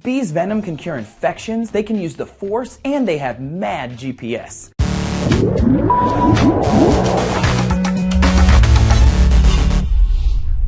Bees' venom can cure infections, they can use the force, and they have mad GPS.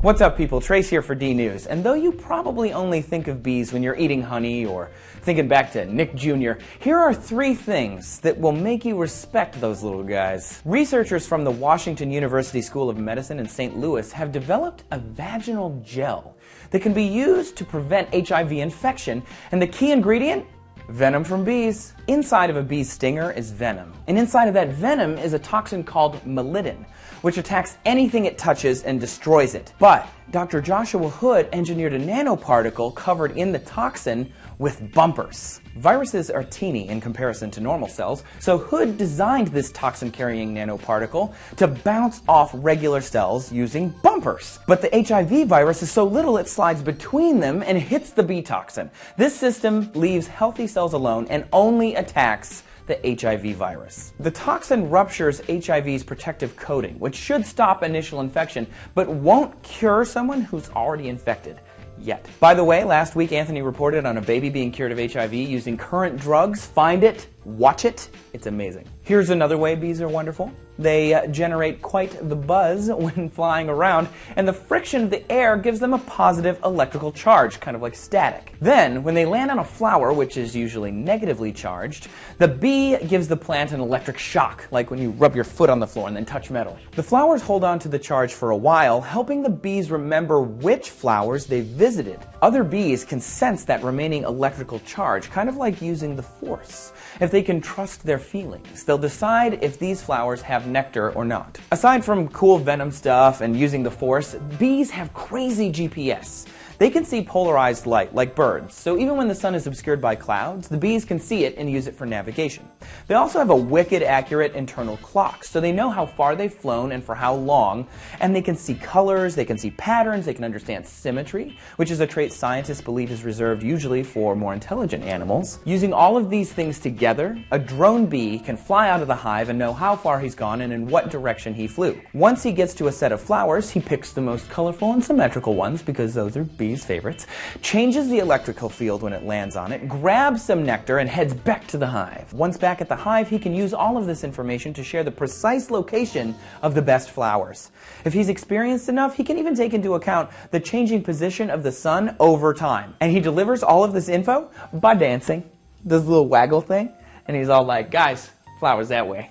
What's up, people? Trace here for D News. And though you probably only think of bees when you're eating honey or thinking back to Nick Jr., here are 3 things that will make you respect those little guys. Researchers from the Washington University School of Medicine in St. Louis have developed a vaginal gel that can be used to prevent HIV infection, and the key ingredient? Venom from bees. Inside of a bee's stinger is venom, and inside of that venom is a toxin called melittin, which attacks anything it touches and destroys it. But Dr. Joshua Hood engineered a nanoparticle covered in the toxin with bumpers. Viruses are teeny in comparison to normal cells, so Hood designed this toxin-carrying nanoparticle to bounce off regular cells using bumpers. But the HIV virus is so little it slides between them and hits the bee toxin. This system leaves healthy cells alone and only attacks the HIV virus. The toxin ruptures HIV's protective coating, which should stop initial infection, but won't cure someone who's already infected. Yet. By the way, last week Anthony reported on a baby being cured of HIV using current drugs. Find it, watch it, it's amazing. Here's another way bees are wonderful. They generate quite the buzz when flying around, and the friction of the air gives them a positive electrical charge, kind of like static. Then, when they land on a flower, which is usually negatively charged, the bee gives the plant an electric shock, like when you rub your foot on the floor and then touch metal. The flowers hold on to the charge for a while, helping the bees remember which flowers they visited. Other bees can sense that remaining electrical charge, kind of like using the force. If they can trust their feelings, they'll decide if these flowers have nectar or not. Aside from cool venom stuff and using the force, bees have crazy GPS. They can see polarized light like birds, so even when the sun is obscured by clouds, the bees can see it and use it for navigation. They also have a wicked accurate internal clock, so they know how far they've flown and for how long, and they can see colors, they can see patterns, they can understand symmetry, which is a trait scientists believe is reserved usually for more intelligent animals. Using all of these things together, a drone bee can fly out of the hive and know how far he's gone and in what direction he flew. Once he gets to a set of flowers, he picks the most colorful and symmetrical ones, because those are bees' favorites, changes the electrical field when it lands on it, grabs some nectar, and heads back to the hive. Once back at the hive, he can use all of this information to share the precise location of the best flowers. If he's experienced enough, he can even take into account the changing position of the sun over time. And he delivers all of this info by dancing, this little waggle thing, and he's all like, guys, flowers that way.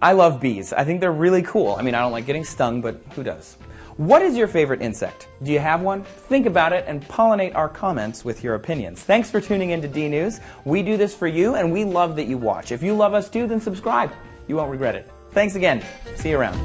I love bees. I think they're really cool. I mean, I don't like getting stung, but who does? What is your favorite insect? Do you have one? Think about it and pollinate our comments with your opinions. Thanks for tuning in to D News. We do this for you, and we love that you watch. If you love us too, then subscribe. You won't regret it. Thanks again. See you around.